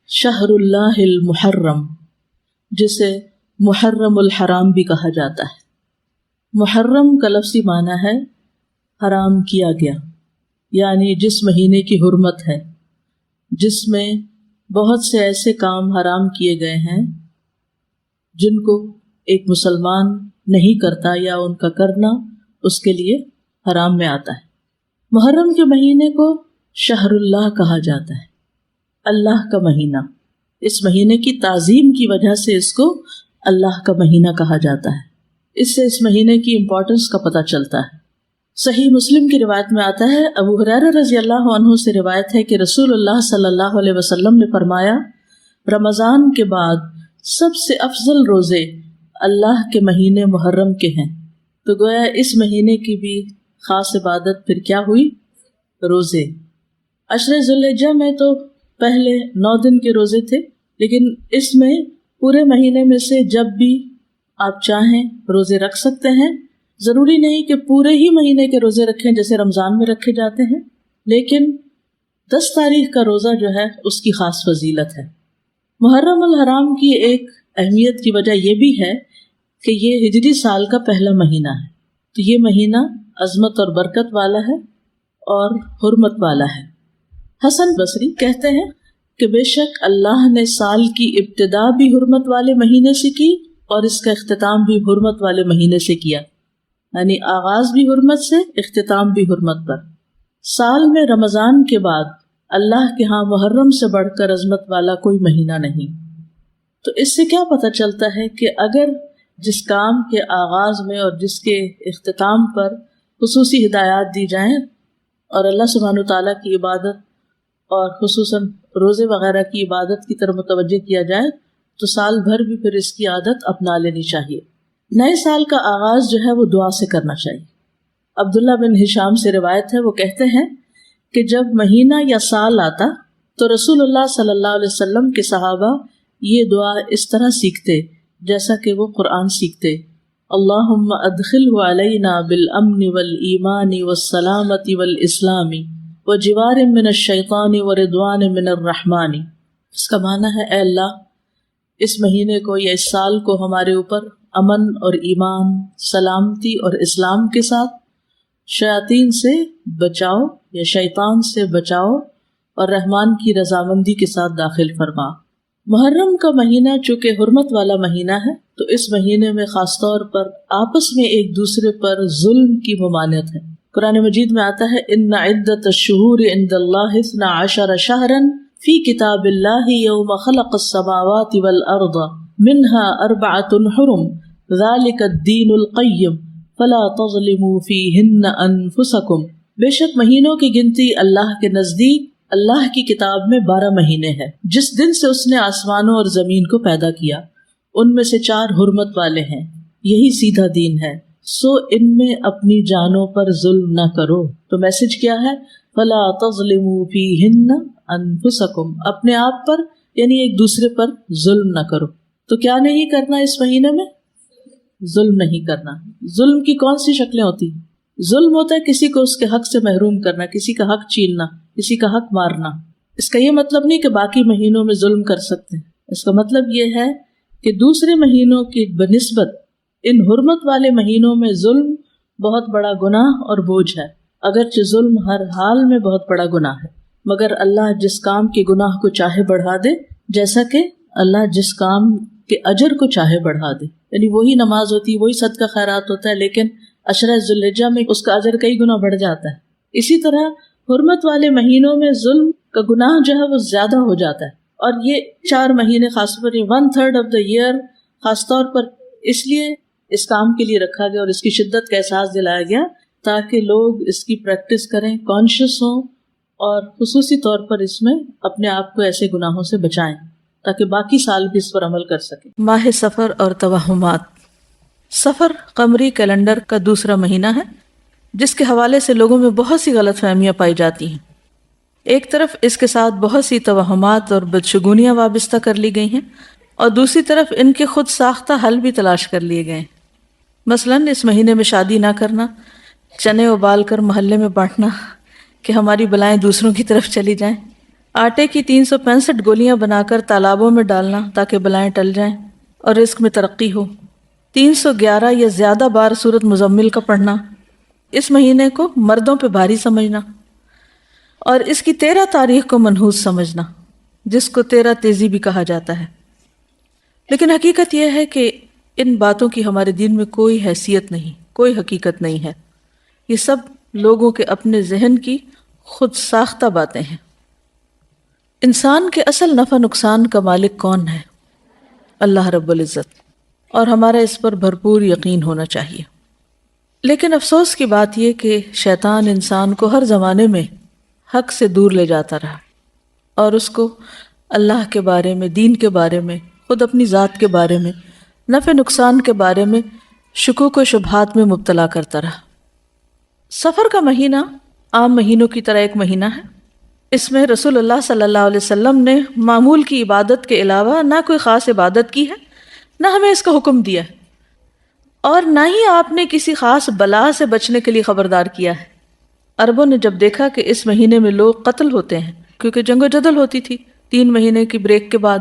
شہر اللہ المحرم، جسے محرم الحرام بھی کہا جاتا ہے۔ محرم کا لفظی معنی ہے حرام کیا گیا، یعنی جس مہینے کی حرمت ہے، جس میں بہت سے ایسے کام حرام کیے گئے ہیں جن کو ایک مسلمان نہیں کرتا یا ان کا کرنا اس کے لیے حرام میں آتا ہے۔ محرم کے مہینے کو شہر اللہ کہا جاتا ہے، اللہ کا مہینہ۔ اس مہینے کی تعظیم کی وجہ سے اس کو اللہ کا مہینہ کہا جاتا ہے۔ اس سے اس مہینے کی امپورٹنس کا پتہ چلتا ہے۔ صحیح مسلم کی روایت میں آتا ہے، ابو ہریرہ رضی اللہ عنہ سے روایت ہے کہ رسول اللہ صلی اللہ علیہ وسلم نے فرمایا، رمضان کے بعد سب سے افضل روزے اللہ کے مہینے محرم کے ہیں۔ تو گویا اس مہینے کی بھی خاص عبادت پھر کیا ہوئی؟ روزے۔ عشر ذی الحجہ میں تو پہلے 9 دن کے روزے تھے، لیکن اس میں پورے مہینے میں سے جب بھی آپ چاہیں روزے رکھ سکتے ہیں۔ ضروری نہیں کہ پورے ہی مہینے کے روزے رکھیں جیسے رمضان میں رکھے جاتے ہیں، لیکن 10 تاریخ کا روزہ جو ہے اس کی خاص فضیلت ہے۔ محرم الحرام کی ایک اہمیت کی وجہ یہ بھی ہے کہ یہ ہجری سال کا پہلا مہینہ ہے، تو یہ مہینہ عظمت اور برکت والا ہے اور حرمت والا ہے۔ حسن بصری کہتے ہیں کہ بے شک اللہ نے سال کی ابتدا بھی حرمت والے مہینے سے کی اور اس کا اختتام بھی حرمت والے مہینے سے کیا، یعنی آغاز بھی حرمت سے، اختتام بھی حرمت پر۔ سال میں رمضان کے بعد اللہ کے ہاں محرم سے بڑھ کر عظمت والا کوئی مہینہ نہیں۔ تو اس سے کیا پتہ چلتا ہے کہ اگر جس کام کے آغاز میں اور جس کے اختتام پر خصوصی ہدایات دی جائیں اور اللہ سبحانہ وتعالیٰ کی عبادت اور خصوصاً روزے وغیرہ کی عبادت کی طرف متوجہ کیا جائے تو سال بھر بھی پھر اس کی عادت اپنا لینی چاہیے۔ نئے سال کا آغاز جو ہے وہ دعا سے کرنا چاہیے۔ عبداللہ بن ہشام سے روایت ہے، وہ کہتے ہیں کہ جب مہینہ یا سال آتا تو رسول اللہ صلی اللہ علیہ وسلم کے صحابہ یہ دعا اس طرح سیکھتے جیسا کہ وہ قرآن سیکھتے، اللہم ادخلہ علینا بالامن والایمان والسلامت والاسلام وجوار من الشیطان ورضوان من الرحمن۔ اس کا معنی ہے، اے اللہ اس مہینے کو یا اس سال کو ہمارے اوپر امن اور ایمان، سلامتی اور اسلام کے ساتھ، شیاطین سے بچاؤ یا شیطان سے بچاؤ اور رحمان کی رضامندی کے ساتھ داخل فرما۔ محرم کا مہینہ چونکہ حرمت والا مہینہ ہے تو اس مہینے میں خاص طور پر آپس میں ایک دوسرے پر ظلم کی ممانعت ہے۔ قرآن مجید میں آتا ہے، ان عدت الشہور عند اللہ 12 شہرا فی کتاب اللہ یوم خلق السماوات والارض منها 4 حرم ذلك الدین القیم فلا تظلموا فیہن انفسکم۔ بے شک مہینوں کی گنتی اللہ کے نزدیک اللہ کی کتاب میں 12 مہینے ہیں، جس دن سے اس نے آسمانوں اور زمین کو پیدا کیا، ان میں سے 4 حرمت والے ہیں، یہی سیدھا دین ہے، سو ان میں اپنی جانوں پر ظلم نہ کرو۔ تو میسج کیا ہے؟ فلا تظلموا فیہن انفسکم، اپنے آپ پر یعنی ایک دوسرے پر ظلم نہ کرو۔ تو کیا نہیں کرنا اس مہینے میں؟ ظلم نہیں کرنا۔ ظلم کی کون سی شکلیں ہوتی ہیں؟ ظلم ہوتا ہے کسی کو اس کے حق سے محروم کرنا، کسی کا حق چھیننا، کسی کا حق مارنا۔ اس کا یہ مطلب نہیں کہ باقی مہینوں میں ظلم کر سکتے ہیں، اس کا مطلب یہ ہے کہ دوسرے مہینوں کی بنسبت ان حرمت والے مہینوں میں ظلم بہت بڑا گناہ اور بوجھ ہے۔ اگرچہ ظلم ہر حال میں بہت بڑا گناہ ہے، مگر اللہ جس کام کے گناہ کو چاہے بڑھا دے، جیسا کہ اللہ جس کام کے اجر کو چاہے بڑھا دے، یعنی وہی نماز ہوتی ہے، وہی صدقہ خیرات ہوتا ہے، لیکن عشرہ ذی الحجہ میں اس کا اجر کئی گنا بڑھ جاتا ہے۔ اسی طرح حرمت والے مہینوں میں ظلم کا گناہ جو ہے وہ زیادہ ہو جاتا ہے، اور یہ 4 مہینے خاص طور پر 1/3 آف دا ایئر خاص طور پر اس لیے اس کام کے لیے رکھا گیا اور اس کی شدت کا احساس دلایا گیا تاکہ لوگ اس کی پریکٹس کریں، کانشیس ہوں، اور خصوصی طور پر اس میں اپنے آپ کو ایسے گناہوں سے بچائیں تاکہ باقی سال بھی اس پر عمل کر سکیں۔ ماہ سفر اور توہمات۔ سفر قمری کیلنڈر کا دوسرا مہینہ ہے جس کے حوالے سے لوگوں میں بہت سی غلط فہمیاں پائی جاتی ہیں۔ ایک طرف اس کے ساتھ بہت سی توہمات اور بدشگونیاں وابستہ کر لی گئی ہیں، اور دوسری طرف ان کے خود ساختہ حل بھی تلاش کر لیے گئے ہیں۔ مثلاً اس مہینے میں شادی نہ کرنا، چنے ابال کر محلے میں بانٹنا کہ ہماری بلائیں دوسروں کی طرف چلی جائیں، آٹے کی 365 گولیاں بنا کر تالابوں میں ڈالنا تاکہ بلائیں ٹل جائیں اور رزق میں ترقی ہو، 311 یا زیادہ بار سورۃ مزمل کا پڑھنا، اس مہینے کو مردوں پہ بھاری سمجھنا، اور اس کی 13 تاریخ کو منحوس سمجھنا، جس کو 13 تیزی بھی کہا جاتا ہے۔ لیکن حقیقت یہ ہے کہ ان باتوں کی ہمارے دین میں کوئی حیثیت نہیں، کوئی حقیقت نہیں ہے، یہ سب لوگوں کے اپنے ذہن کی خود ساختہ باتیں ہیں۔ انسان کے اصل نفع نقصان کا مالک کون ہے؟ اللہ رب العزت، اور ہمارا اس پر بھرپور یقین ہونا چاہیے۔ لیکن افسوس کی بات یہ کہ شیطان انسان کو ہر زمانے میں حق سے دور لے جاتا رہا اور اس کو اللہ کے بارے میں، دین کے بارے میں، خود اپنی ذات کے بارے میں، نفع نقصان کے بارے میں شکوک و شبہات میں مبتلا کرتا رہا۔ سفر کا مہینہ عام مہینوں کی طرح ایک مہینہ ہے، اس میں رسول اللہ صلی اللہ علیہ وسلم نے معمول کی عبادت کے علاوہ نہ کوئی خاص عبادت کی ہے، نہ ہمیں اس کا حکم دیا ہے، اور نہ ہی آپ نے کسی خاص بلا سے بچنے کے لیے خبردار کیا ہے۔ عربوں نے جب دیکھا کہ اس مہینے میں لوگ قتل ہوتے ہیں، کیونکہ جنگ و جدل ہوتی تھی 3 مہینے کی بریک کے بعد،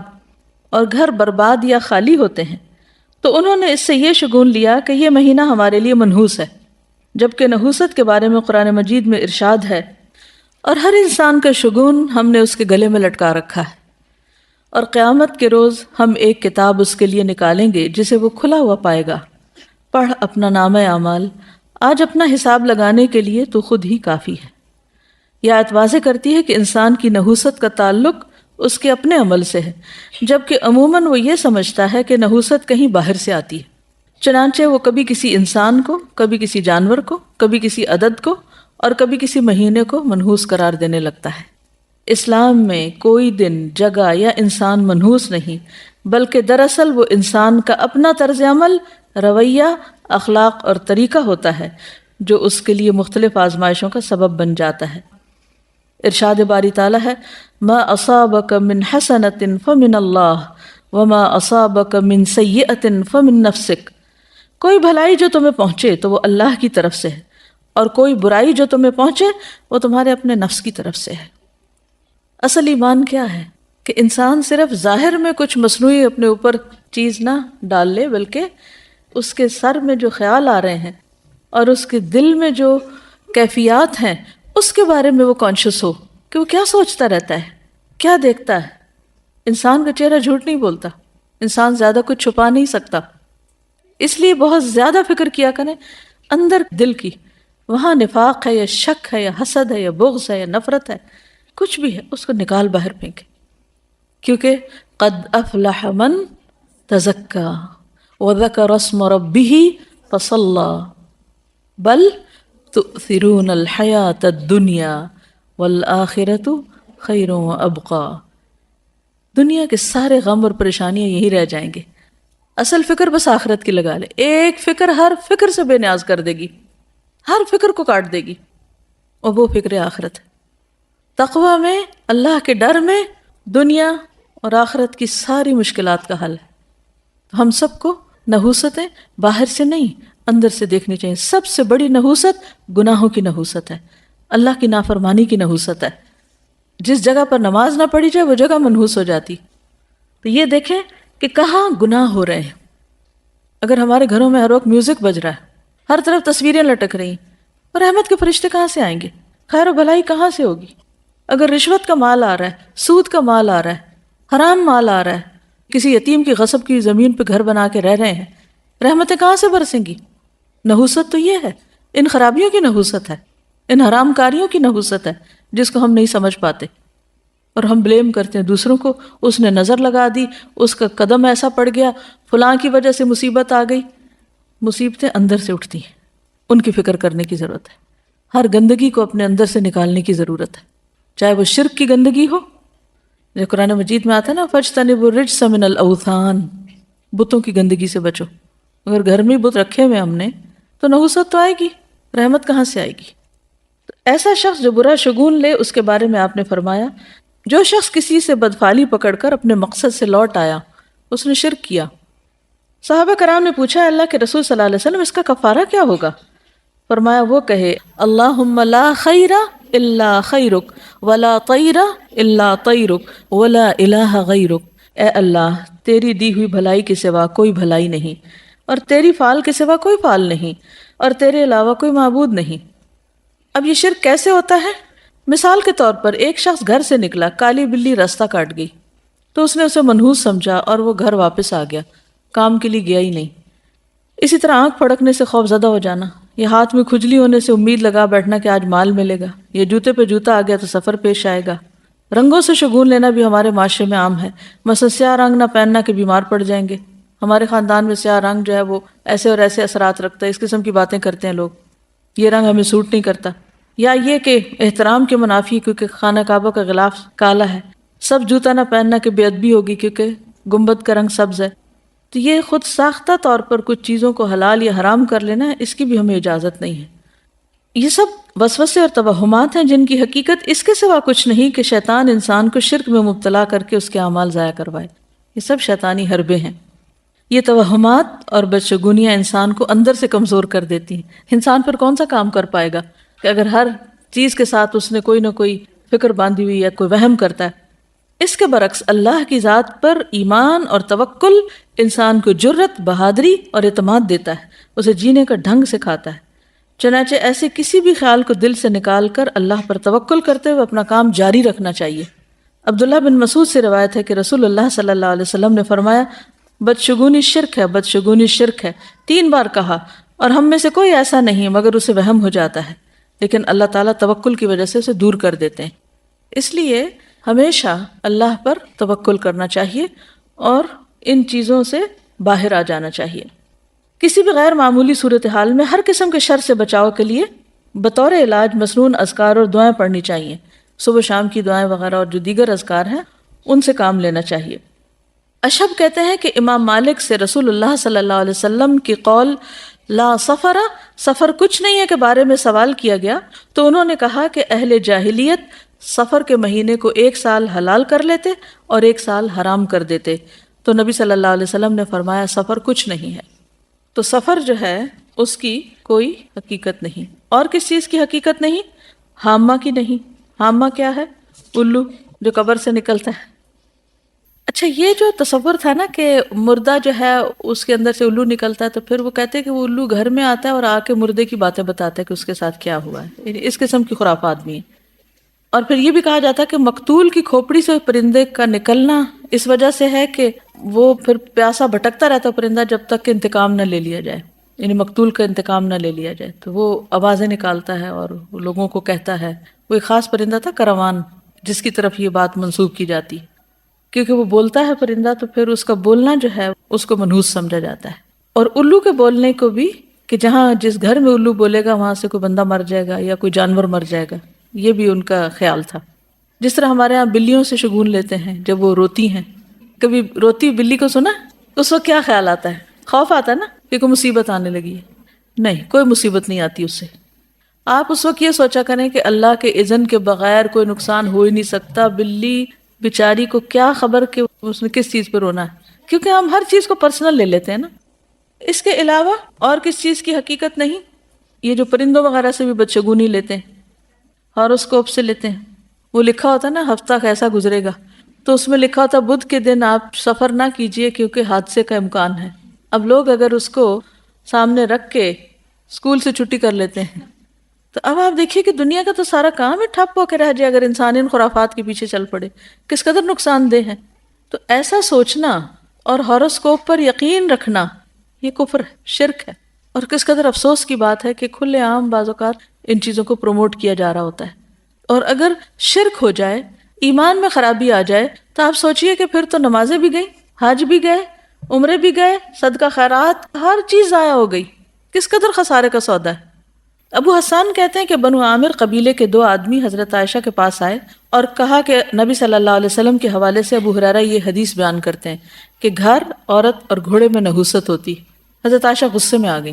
اور گھر برباد یا خالی ہوتے ہیں، تو انہوں نے اس سے یہ شگون لیا کہ یہ مہینہ ہمارے لیے منحوس ہے، جبکہ نحوست کے بارے میں قرآن مجید میں ارشاد ہے، اور ہر انسان کا شگون ہم نے اس کے گلے میں لٹکا رکھا ہے، اور قیامت کے روز ہم ایک کتاب اس کے لیے نکالیں گے جسے وہ کھلا ہوا پائے گا، پڑھ اپنا نامہ اعمال، آج اپنا حساب لگانے کے لیے تو خود ہی کافی ہے۔ یہ آیت واضح کرتی ہے کہ انسان کی نحوست کا تعلق اس کے اپنے عمل سے ہے، جبکہ عموماً وہ یہ سمجھتا ہے کہ نحوست کہیں باہر سے آتی ہے، چنانچہ وہ کبھی کسی انسان کو، کبھی کسی جانور کو، کبھی کسی عدد کو اور کبھی کسی مہینے کو منحوس قرار دینے لگتا ہے۔ اسلام میں کوئی دن، جگہ یا انسان منحوس نہیں، بلکہ دراصل وہ انسان کا اپنا طرز عمل، رویہ، اخلاق اور طریقہ ہوتا ہے جو اس کے لیے مختلف آزمائشوں کا سبب بن جاتا ہے۔ ارشاد باری تعالیٰ ہے، ما اصابک من حسنۃ فمن اللہ وما اصابک من سیئۃ فمن نفسک، کوئی بھلائی جو تمہیں پہنچے تو وہ اللہ کی طرف سے ہے، اور کوئی برائی جو تمہیں پہنچے وہ تمہارے اپنے نفس کی طرف سے ہے۔ اصل ایمان کیا ہے کہ انسان صرف ظاہر میں کچھ مصنوعی اپنے اوپر چیز نہ ڈال لے، بلکہ اس کے سر میں جو خیال آ رہے ہیں اور اس کے دل میں جو کیفیات ہیں اس کے بارے میں وہ کانشیس ہو کہ وہ کیا سوچتا رہتا ہے، کیا دیکھتا ہے۔ انسان کا چہرہ جھوٹ نہیں بولتا، انسان زیادہ کچھ چھپا نہیں سکتا، اس لیے بہت زیادہ فکر کیا کریں اندر دل کی، وہاں نفاق ہے یا شک ہے یا حسد ہے یا بغض ہے یا نفرت ہے، کچھ بھی ہے اس کو نکال باہر پھینکے، کیونکہ قد افلح من تزکا وذکر اسم ربہ فصلی بل تؤثرون الحیاۃ الدنیا والآخرۃ خیر وابقی۔ دنیا کے سارے غم اور پریشانیاں یہی رہ جائیں گے، اصل فکر بس آخرت کی لگا لے، ایک فکر ہر فکر سے بے نیاز کر دے گی، ہر فکر کو کاٹ دے گی، اور وہ فکر آخرت ہے۔ تقویٰ میں، اللہ کے ڈر میں، دنیا اور آخرت کی ساری مشکلات کا حل ہے۔ تو ہم سب کو نحوستیں باہر سے نہیں اندر سے دیکھنی چاہیے۔ سب سے بڑی نحوست گناہوں کی نحوست ہے، اللہ کی نافرمانی کی نحوست ہے۔ جس جگہ پر نماز نہ پڑھی جائے وہ جگہ منحوس ہو جاتی۔ تو یہ دیکھیں کہ کہاں گناہ ہو رہے ہیں۔ اگر ہمارے گھروں میں ہر وقت میوزک بج رہا ہے، ہر طرف تصویریں لٹک رہی ہیں، اور رحمت کے فرشتے کہاں سے آئیں گے؟ خیر و بھلائی کہاں سے ہوگی؟ اگر رشوت کا مال آ رہا ہے، سود کا مال آ رہا ہے، حرام مال آ رہا ہے، کسی یتیم کی غصب کی زمین پہ گھر بنا کے رہ رہے ہیں، رحمتیں کہاں سے برسیں گی؟ نحوست تو یہ ہے، ان خرابیوں کی نحوست ہے، ان حرام کاریوں کی نحوست ہے جس کو ہم نہیں سمجھ پاتے، اور ہم بلیم کرتے ہیں دوسروں کو، اس نے نظر لگا دی، اس کا قدم ایسا پڑ گیا، فلاں کی وجہ سے مصیبت آ گئی۔ مصیبتیں اندر سے اٹھتی ہیں، ان کی فکر کرنے کی ضرورت ہے، ہر گندگی کو اپنے اندر سے نکالنے کی ضرورت ہے، چاہے وہ شرک کی گندگی ہو، جو قرآن مجید میں آتا ہے نا، فَاجْتَنِبُوا الرِّجْسَ مِنَ الْأَوْثَانِ، بتوں کی گندگی سے بچو۔ اگر گھر میں بت رکھے ہوئے ہم نے تو نحوست تو آئے گی، رحمت کہاں سے آئے گی؟ تو ایسا شخص جو برا شگون لے، اس کے بارے میں آپ نے فرمایا، جو شخص کسی سے بدفعلی پکڑ کر اپنے مقصد سے لوٹ آیا، اس نے شرک کیا۔ صحابہ کرام نے پوچھا، اللہ کے رسول صلی اللہ علیہ وسلم اس کا کفارہ کیا ہوگا؟ فرمایا وہ کہے، اللہم لا خیر الا خیرک ولا طیر الا طیرک ولا الہ غیرک۔ اے اللہ، تیری دی ہوئی بھلائی کے سوا کوئی بھلائی نہیں، اور تیری فعل کے سوا کوئی فعل نہیں، اور تیرے علاوہ کوئی معبود نہیں۔ اب یہ شرک کیسے ہوتا ہے؟ مثال کے طور پر ایک شخص گھر سے نکلا، کالی بلی راستہ کاٹ گئی تو اس نے اسے منحوس سمجھا اور وہ گھر واپس آ گیا، کام کے لیے گیا ہی نہیں۔ اسی طرح آنکھ پھڑکنے سے خوف زدہ ہو جانا، یا ہاتھ میں کھجلی ہونے سے امید لگا بیٹھنا کہ آج مال ملے گا، یا جوتے پہ جوتا آ گیا تو سفر پیش آئے گا۔ رنگوں سے شگون لینا بھی ہمارے معاشرے میں عام ہے، مثلا سیاہ رنگ نہ پہننا کہ بیمار پڑ جائیں گے۔ ہمارے خاندان میں سیاہ رنگ جو ہے وہ ایسے اور ایسے اثرات رکھتا ہے، اس قسم کی باتیں کرتے ہیں لوگ، یہ رنگ ہمیں سوٹ نہیں کرتا۔ یا یہ کہ احترام کے منافی کیونکہ خانہ کعبہ کا غلاف کالا ہے، سب جوتا نہ پہننا کہ بے ادبی ہوگی کیونکہ گنبد کا رنگ سبز ہے۔ تو یہ خود ساختہ طور پر کچھ چیزوں کو حلال یا حرام کر لینا ہے، اس کی بھی ہمیں اجازت نہیں ہے۔ یہ سب وسوسے اور توہمات ہیں جن کی حقیقت اس کے سوا کچھ نہیں کہ شیطان انسان کو شرک میں مبتلا کر کے اس کے اعمال ضائع کروائے۔ یہ سب شیطانی حربے ہیں۔ یہ توہمات اور بدشگونیاں انسان کو اندر سے کمزور کر دیتی ہیں۔ انسان پر کون سا کام کر پائے گا کہ اگر ہر چیز کے ساتھ اس نے کوئی نہ کوئی فکر باندھی ہوئی یا کوئی وہم کرتا ہے۔ اس کے برعکس اللہ کی ذات پر ایمان اور توکل انسان کو جرت، بہادری اور اعتماد دیتا ہے، اسے جینے کا ڈھنگ سکھاتا ہے۔ چنانچہ ایسے کسی بھی خیال کو دل سے نکال کر اللہ پر توکل کرتے ہوئے اپنا کام جاری رکھنا چاہیے۔ عبداللہ بن مسعود سے روایت ہے کہ رسول اللہ صلی اللہ علیہ وسلم نے فرمایا، بدشگونی شرک ہے، بدشگونی شرک ہے، 3 بار کہا، اور ہم میں سے کوئی ایسا نہیں مگر اسے وہم ہو جاتا ہے، لیکن اللہ تعالیٰ توکل کی وجہ سے اسے دور کر دیتے ہیں۔ اس لیے ہمیشہ اللہ پر توکل کرنا چاہیے اور ان چیزوں سے باہر آ جانا چاہیے۔ کسی بھی غیر معمولی صورتحال میں ہر قسم کے شر سے بچاؤ کے لیے بطور علاج مسنون اذکار اور دعائیں پڑھنی چاہیے۔ صبح شام کی دعائیں وغیرہ اور جو دیگر اذکار ہیں ان سے کام لینا چاہیے۔ اشہب کہتے ہیں کہ امام مالک سے رسول اللہ صلی اللہ علیہ وسلم کی قول لا سفر، سفر کچھ نہیں ہے کے بارے میں سوال کیا گیا تو انہوں نے کہا کہ اہل جاہلیت سفر کے مہینے کو 1 سال حلال کر لیتے اور 1 سال حرام کر دیتے، تو نبی صلی اللہ علیہ وسلم نے فرمایا سفر کچھ نہیں ہے۔ تو سفر جو ہے اس کی کوئی حقیقت نہیں۔ اور کس چیز کی حقیقت نہیں؟ حامہ کی نہیں۔ حامہ کیا ہے؟ الو جو قبر سے نکلتا ہے۔ اچھا، یہ جو تصور تھا نا کہ مردہ جو ہے اس کے اندر سے الو نکلتا ہے، تو پھر وہ کہتے ہیں کہ وہ الو گھر میں آتا ہے اور آ کے مردے کی باتیں بتاتا ہے کہ اس کے ساتھ کیا ہوا ہے، یعنی اس قسم کی خرافات بھی ہیں۔ اور پھر یہ بھی کہا جاتا ہے کہ مقتول کی کھوپڑی سے پرندے کا نکلنا اس وجہ سے ہے کہ وہ پھر پیاسا بھٹکتا رہتا پرندہ جب تک کہ انتقام نہ لے لیا جائے، یعنی مقتول کا انتقام نہ لے لیا جائے، تو وہ آوازیں نکالتا ہے اور وہ لوگوں کو کہتا ہے۔ وہ ایک خاص پرندہ تھا کروان، جس کی طرف یہ بات منسوب کی جاتی، کیونکہ وہ بولتا ہے پرندہ تو پھر اس کا بولنا جو ہے اس کو منحوس سمجھا جاتا ہے۔ اور الو کے بولنے کو بھی کہ جہاں جس گھر میں الو بولے گا وہاں سے کوئی بندہ مر جائے گا یا کوئی جانور مر جائے گا، یہ بھی ان کا خیال تھا۔ جس طرح ہمارے ہاں بلیوں سے شگون لیتے ہیں جب وہ روتی ہیں، کبھی روتی بلی کو سنا اس وقت کیا خیال آتا ہے؟ خوف آتا ہے نا کہ کوئی مصیبت آنے لگی ہے۔ نہیں، کوئی مصیبت نہیں آتی اس سے۔ آپ اس وقت یہ سوچا کریں کہ اللہ کے اذن کے بغیر کوئی نقصان ہو ہی نہیں سکتا۔ بلی بیچاری کو کیا خبر کہ اس نے کس چیز پہ رونا ہے، کیونکہ ہم ہر چیز کو پرسنل لے لیتے ہیں نا۔ اس کے علاوہ اور کس چیز کی حقیقت نہیں؟ یہ جو پرندوں وغیرہ سے بھی بدشگونی لیتے ہیں، ہاروسکوپ سے لیتے ہیں، وہ لکھا ہوتا ہے نا ہفتہ کیسا گزرے گا، تو اس میں لکھا ہوتا ہے بدھ کے دن آپ سفر نہ کیجئے کیونکہ حادثے کا امکان ہے۔ اب لوگ اگر اس کو سامنے رکھ کے اسکول سے چھٹی کر لیتے ہیں، تو اب آپ دیکھیے کہ دنیا کا تو سارا کام ہی ٹھپ ہو کے رہ جائے اگر انسان ان خرافات کے پیچھے چل پڑے، کس قدر نقصان دہ ہے۔ تو ایسا سوچنا اور ہاروسکوپ پر یقین رکھنا یہ کفر ہے، شرک ہے، اور کس قدر افسوس کی بات ہے کہ کھلے عام بعض اوقات ان چیزوں کو پروموٹ کیا جا رہا ہوتا ہے۔ اور اگر شرک ہو جائے، ایمان میں خرابی آ جائے، تو آپ سوچئے کہ پھر تو نمازیں بھی گئی، حج بھی گئے، عمرے بھی گئے، صدقہ خیرات، ہر چیز ضائع ہو گئی، کس قدر خسارے کا سودا ہے۔ ابو حسان کہتے ہیں کہ بنو عامر قبیلے کے 2 آدمی حضرت عائشہ کے پاس آئے اور کہا کہ نبی صلی اللہ علیہ وسلم کے حوالے سے ابو ہریرہ یہ حدیث بیان کرتے ہیں کہ گھر، عورت اور گھوڑے میں نحوست ہوتی۔ حضرت عائشہ غصے میں آ گئی،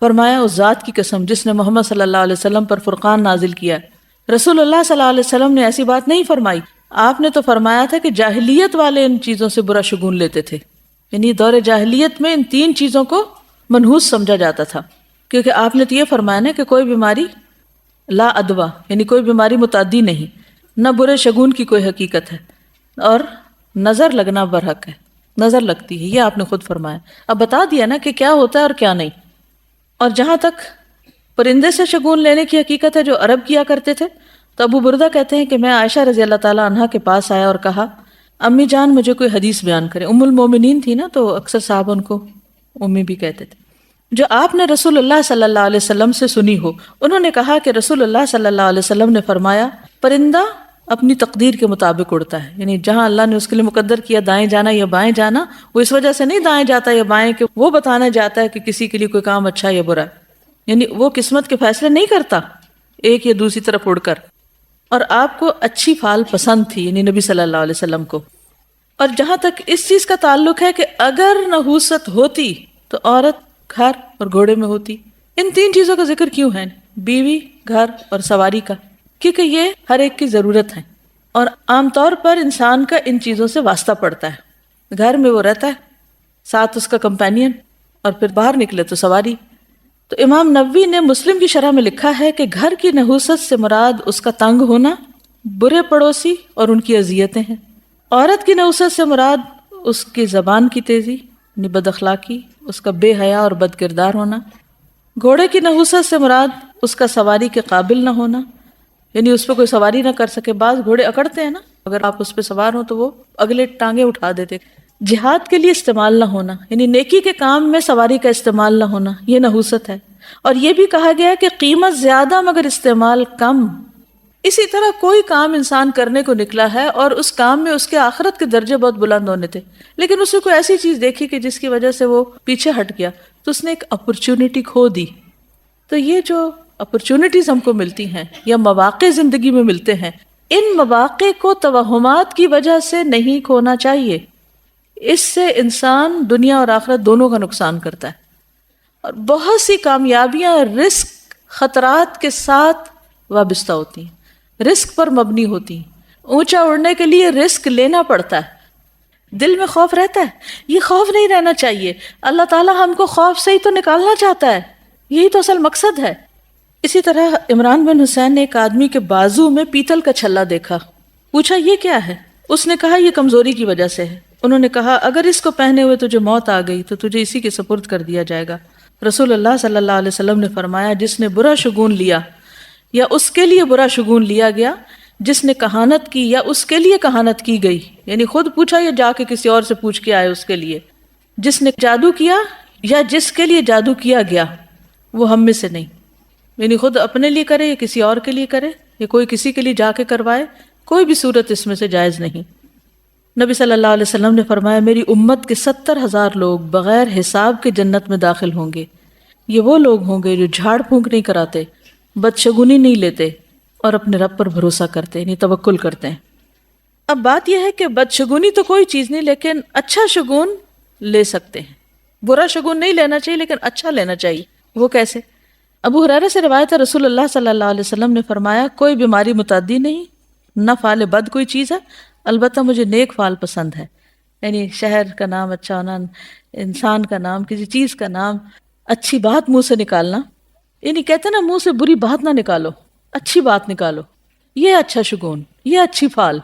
فرمایا اس ذات کی قسم جس نے محمد صلی اللہ علیہ وسلم پر فرقان نازل کیا، رسول اللہ صلی اللہ علیہ وسلم نے ایسی بات نہیں فرمائی، آپ نے تو فرمایا تھا کہ جاہلیت والے ان چیزوں سے برا شگون لیتے تھے، یعنی دور جاہلیت میں ان 3 چیزوں کو منحوس سمجھا جاتا تھا، کیونکہ آپ نے تو یہ فرمایا نا کہ کوئی بیماری لا ادوا یعنی کوئی بیماری متعدی نہیں، نہ برے شگون کی کوئی حقیقت ہے، اور نظر لگنا برحق ہے، نظر لگتی ہے، یہ آپ نے خود فرمایا۔ اب بتا دیا نا کہ کیا ہوتا ہے اور کیا نہیں۔ اور جہاں تک پرندے سے شگون لینے کی حقیقت ہے جو عرب کیا کرتے تھے، تو ابو بردہ کہتے ہیں کہ میں عائشہ رضی اللہ تعالیٰ عنہا کے پاس آیا اور کہا امی جان مجھے کوئی حدیث بیان کرے۔ ام المومنین تھی نا، تو اکثر صاحب ان کو امی بھی کہتے تھے، جو آپ نے رسول اللہ صلی اللہ علیہ وسلم سے سنی ہو۔ انہوں نے کہا کہ رسول اللہ صلی اللہ علیہ وسلم نے فرمایا پرندہ اپنی تقدیر کے مطابق اڑتا ہے، یعنی جہاں اللہ نے اس کے لیے مقدر کیا دائیں جانا یا بائیں جانا، وہ اس وجہ سے نہیں دائیں جاتا یا بائیں کہ وہ بتانا جاتا ہے کہ کسی کے لیے کوئی کام اچھا یا برا، یعنی وہ قسمت کے فیصلے نہیں کرتا ایک یا دوسری طرف اڑ کر۔ اور آپ کو اچھی فال پسند تھی، یعنی نبی صلی اللہ علیہ وسلم کو۔ اور جہاں تک اس چیز کا تعلق ہے کہ اگر نحوست ہوتی تو عورت گھر اور گھوڑے میں ہوتی۔ ان تین چیزوں کا ذکر کیوں ہے؟ بیوی، گھر اور سواری کا، کیونکہ یہ ہر ایک کی ضرورت ہے، اور عام طور پر انسان کا ان چیزوں سے واسطہ پڑتا ہے۔ گھر میں وہ رہتا ہے، ساتھ اس کا کمپینین، اور پھر باہر نکلے تو سواری۔ تو امام نووی نے مسلم کی شرح میں لکھا ہے کہ گھر کی نحوست سے مراد اس کا تنگ ہونا، برے پڑوسی اور ان کی اذیتیں ہیں۔ عورت کی نحوست سے مراد اس کی زبان کی تیزی یعنی بد اخلاقی، اس کا بے حیا اور بد کردار ہونا۔ گھوڑے کی نحوست سے مراد اس کا سواری کے قابل نہ ہونا، یعنی اس پہ کوئی سواری نہ کر سکے۔ بعض گھوڑے اکڑتے ہیں نا، اگر آپ اس پہ سوار ہوں تو وہ اگلے ٹانگیں اٹھا دیتے۔ جہاد کے لیے استعمال نہ ہونا، یعنی نیکی کے کام میں سواری کا استعمال نہ ہونا، یہ نحوست ہے۔ اور یہ بھی کہا گیا کہ قیمت زیادہ مگر استعمال کم۔ اسی طرح کوئی کام انسان کرنے کو نکلا ہے اور اس کام میں اس کے آخرت کے درجے بہت بلند ہونے تھے، لیکن اس نے کوئی ایسی چیز دیکھی کہ جس کی وجہ سے وہ پیچھے ہٹ گیا، تو اس نے ایک اپرچونٹی کھو دی۔ تو یہ جو اپرچونٹیز ہم کو ملتی ہیں یا مواقع زندگی میں ملتے ہیں، ان مواقع کو توہمات کی وجہ سے نہیں کھونا چاہیے۔ اس سے انسان دنیا اور آخرت دونوں کا نقصان کرتا ہے۔ اور بہت سی کامیابیاں رسک، خطرات کے ساتھ وابستہ ہوتی ہیں، رسک پر مبنی ہوتی ہیں۔ اونچا اڑنے کے لیے رسک لینا پڑتا ہے۔ دل میں خوف رہتا ہے، یہ خوف نہیں رہنا چاہیے۔ اللہ تعالیٰ ہم کو خوف سے ہی تو نکالنا چاہتا ہے، یہی تو اصل مقصد ہے۔ اسی طرح عمران بن حسین نے ایک آدمی کے بازو میں پیتل کا چھلا دیکھا، پوچھا یہ کیا ہے؟ اس نے کہا یہ کمزوری کی وجہ سے ہے۔ انہوں نے کہا اگر اس کو پہنے ہوئے تجھے موت آ گئی تو تجھے اسی کے سپرد کر دیا جائے گا۔ رسول اللہ صلی اللہ علیہ وسلم نے فرمایا جس نے برا شگون لیا یا اس کے لیے برا شگون لیا گیا، جس نے کہانت کی یا اس کے لیے کہانت کی گئی، یعنی خود پوچھا یا جا کے کسی اور سے پوچھ کے آئے اس کے لیے، جس نے جادو کیا یا جس کے لیے جادو کیا گیا، وہ ہم میں سے نہیں، یعنی خود اپنے لیے کرے یا کسی اور کے لیے کرے یا کوئی کسی کے لیے جا کے کروائے، کوئی بھی صورت اس میں سے جائز نہیں۔ نبی صلی اللہ علیہ وسلم نے فرمایا میری امت کے 70,000 لوگ بغیر حساب کے جنت میں داخل ہوں گے۔ یہ وہ لوگ ہوں گے جو جھاڑ پھونک نہیں کراتے، بدشگونی نہیں لیتے اور اپنے رب پر بھروسہ کرتے، یعنی توکل کرتے ہیں۔ اب بات یہ ہے کہ بدشگونی تو کوئی چیز نہیں، لیکن اچھا شگون لے سکتے ہیں۔ برا شگون نہیں لینا چاہیے لیکن اچھا لینا چاہیے۔ وہ کیسے؟ ابو ہریرہ سے روایت ہے رسول اللہ صلی اللہ علیہ وسلم نے فرمایا کوئی بیماری متعدی نہیں، نہ فعل بد کوئی چیز ہے، البتہ مجھے نیک فعل پسند ہے، یعنی شہر کا نام اچھا ہونا، انسان کا نام، کسی چیز کا نام، اچھی بات منہ سے نکالنا، یعنی کہتے ہیں نا منہ سے بری بات نہ نکالو، اچھی بات نکالو، یہ اچھا شگون، یہ اچھی فعل۔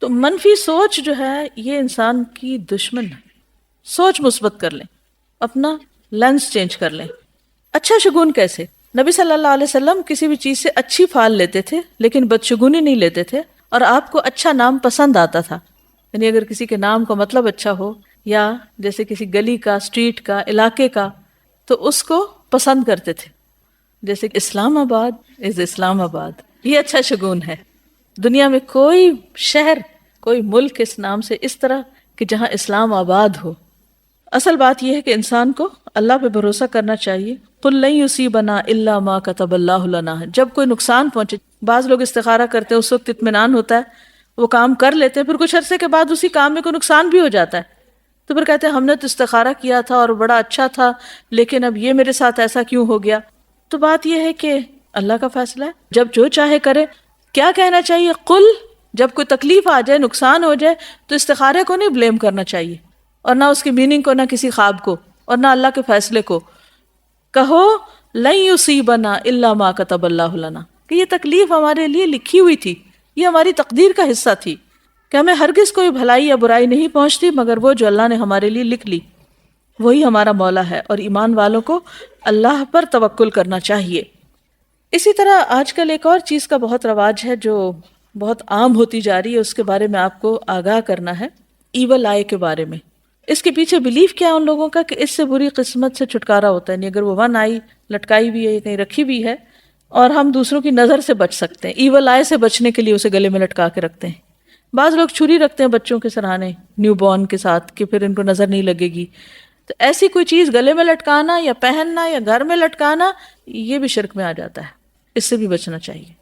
تو منفی سوچ جو ہے یہ انسان کی دشمن ہے۔ سوچ مثبت کر لیں، اپنا لینس چینج کر لیں۔ اچھا شگون کیسے؟ نبی صلی اللہ علیہ وسلم کسی بھی چیز سے اچھی فعل لیتے تھے لیکن بدشگونی نہیں لیتے تھے، اور آپ کو اچھا نام پسند آتا تھا، یعنی اگر کسی کے نام کا مطلب اچھا ہو یا جیسے کسی گلی کا، اسٹریٹ کا، علاقے کا، تو اس کو پسند کرتے تھے، جیسے اسلام آباد از اسلام آباد، یہ اچھا شگون ہے۔ دنیا میں کوئی شہر، کوئی ملک اس نام سے اس طرح کہ جہاں اسلام آباد ہو۔ اصل بات یہ ہے کہ انسان کو اللہ پہ بھروسہ کرنا چاہیے۔ قُلْ لَن يُصِيبَنَا إِلَّا مَا كَتَبَ اللَّهُ لَنَا، جب کوئی نقصان پہنچے، بعض لوگ استخارہ کرتے ہیں، اس وقت اطمینان ہوتا ہے، وہ کام کر لیتے ہیں، پھر کچھ عرصے کے بعد اسی کام میں کوئی نقصان بھی ہو جاتا ہے، تو پھر کہتے ہیں ہم نے تو استخارہ کیا تھا اور بڑا اچھا تھا، لیکن اب یہ میرے ساتھ ایسا کیوں ہو گیا؟ تو بات یہ ہے کہ اللہ کا فیصلہ ہے، جب جو چاہے کرے۔ کیا کہنا چاہیے؟ قل، جب کوئی تکلیف آ جائے، نقصان ہو جائے، تو استخارے کو نہیں بلیم کرنا چاہیے، اور نہ اس کی میننگ کو، نہ کسی خواب کو، اور نہ اللہ کے فیصلے کو۔ کہو لن یصیبنا الا ما کتب اللہ لنا، کہ یہ تکلیف ہمارے لیے لکھی ہوئی تھی، یہ ہماری تقدیر کا حصہ تھی کہ ہمیں ہرگز کوئی بھلائی یا برائی نہیں پہنچتی مگر وہ جو اللہ نے ہمارے لیے لکھ لی، وہی ہمارا مولا ہے۔ اور ایمان والوں کو اللہ پر توکل کرنا چاہیے۔ اسی طرح آج کل ایک اور چیز کا بہت رواج ہے جو بہت عام ہوتی جا رہی ہے، اس کے بارے میں آپ کو آگاہ کرنا ہے، ایول آئی کے بارے میں۔ اس کے پیچھے بلیف کیا ہے ان لوگوں کا کہ اس سے بری قسمت سے چھٹکارا ہوتا ہے، یعنی اگر وہ ون آئی لٹکائی بھی ہے یا کہیں رکھی بھی ہے اور ہم دوسروں کی نظر سے بچ سکتے ہیں، ایول آئی سے بچنے کے لیے اسے گلے میں لٹکا کے رکھتے ہیں۔ بعض لوگ چھری رکھتے ہیں بچوں کے سرہانے نیو بورن کے ساتھ کہ پھر ان کو نظر نہیں لگے گی۔ تو ایسی کوئی چیز گلے میں لٹکانا یا پہننا یا گھر میں لٹکانا، یہ بھی شرک میں آ جاتا ہے، اس سے بھی بچنا چاہیے۔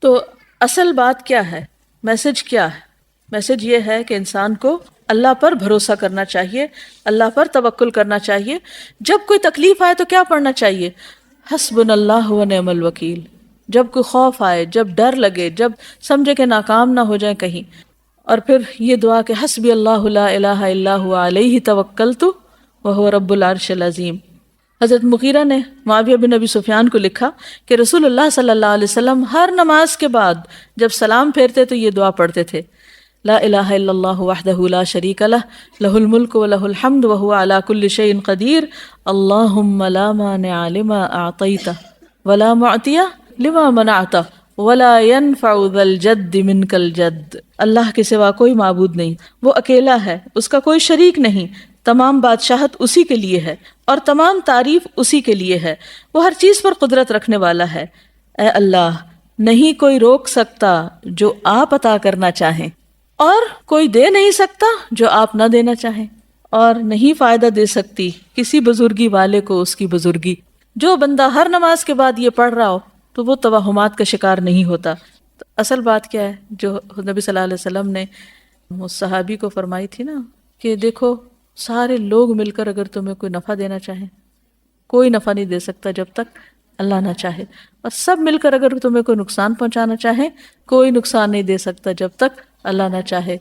تو اصل بات کیا ہے، میسج کیا ہے؟ میسج یہ ہے کہ انسان کو اللہ پر بھروسہ کرنا چاہیے، اللہ پر توکل کرنا چاہیے۔ جب کوئی تکلیف آئے تو کیا پڑھنا چاہیے؟ حسبنا اللہ و نعم الوکیل۔ جب کوئی خوف آئے، جب ڈر لگے، جب سمجھے کہ ناکام نہ ہو جائیں کہیں، اور پھر یہ دعا کہ حسبی اللہ لا الہ الا هو علیہ توکلت وہو رب العرش العظیم۔ حضرت مغیرہ نے معاویہ بن ابی سفیان کو لکھا کہ رسول اللہ صلی اللہ علیہ وسلم ہر نماز کے بعد جب سلام پھیرتے تو یہ دعا پڑھتے تھے، لا الہ الا اللہ وحدہ لا شریک لہ لہ الملک ولہ الحمد وہو علی کل شیء قدیر اللہم لا مانع لما اعطیت ولا معطی لما منعت ولا ينفع ذا الجد منک الجد۔ اللہ کے سوا کوئی معبود نہیں، وہ اکیلا ہے، اس کا کوئی شریک نہیں، تمام بادشاہت اسی کے لیے ہے اور تمام تعریف اسی کے لیے ہے، وہ ہر چیز پر قدرت رکھنے والا ہے۔ اے اللہ، نہیں کوئی روک سکتا جو آپ عطا کرنا چاہیں، اور کوئی دے نہیں سکتا جو آپ نہ دینا چاہیں، اور نہیں فائدہ دے سکتی کسی بزرگی والے کو اس کی بزرگی۔ جو بندہ ہر نماز کے بعد یہ پڑھ رہا ہو تو وہ توہمات کا شکار نہیں ہوتا۔ تو اصل بات کیا ہے جو نبی صلی اللہ علیہ وسلم نے اس صحابی کو فرمائی تھی نا کہ دیکھو سارے لوگ مل کر اگر تمہیں کوئی نفع دینا چاہیں، کوئی نفع نہیں دے سکتا جب تک اللہ نہ چاہے، اور سب مل کر اگر تمہیں کوئی نقصان پہنچانا چاہیں، کوئی نقصان نہیں دے سکتا جب تک اللہ نہ چاہے۔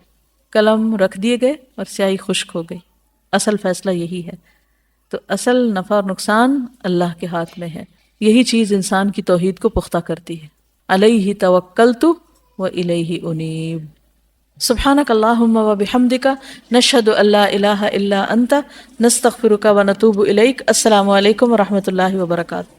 قلم رکھ دیے گئے اور سیاہی خشک ہو گئی۔ اصل فیصلہ یہی ہے۔ تو اصل نفع اور نقصان اللہ کے ہاتھ میں ہے، یہی چیز انسان کی توحید کو پختہ کرتی ہے۔ علیہ توکلت و الیہ انیب۔ سبحانک اللہم و بحمدک نشہد ان لا الہ الا انت نستغفرک و نتوب الیک۔ السلام علیکم و رحمۃ اللہ وبرکاتہ۔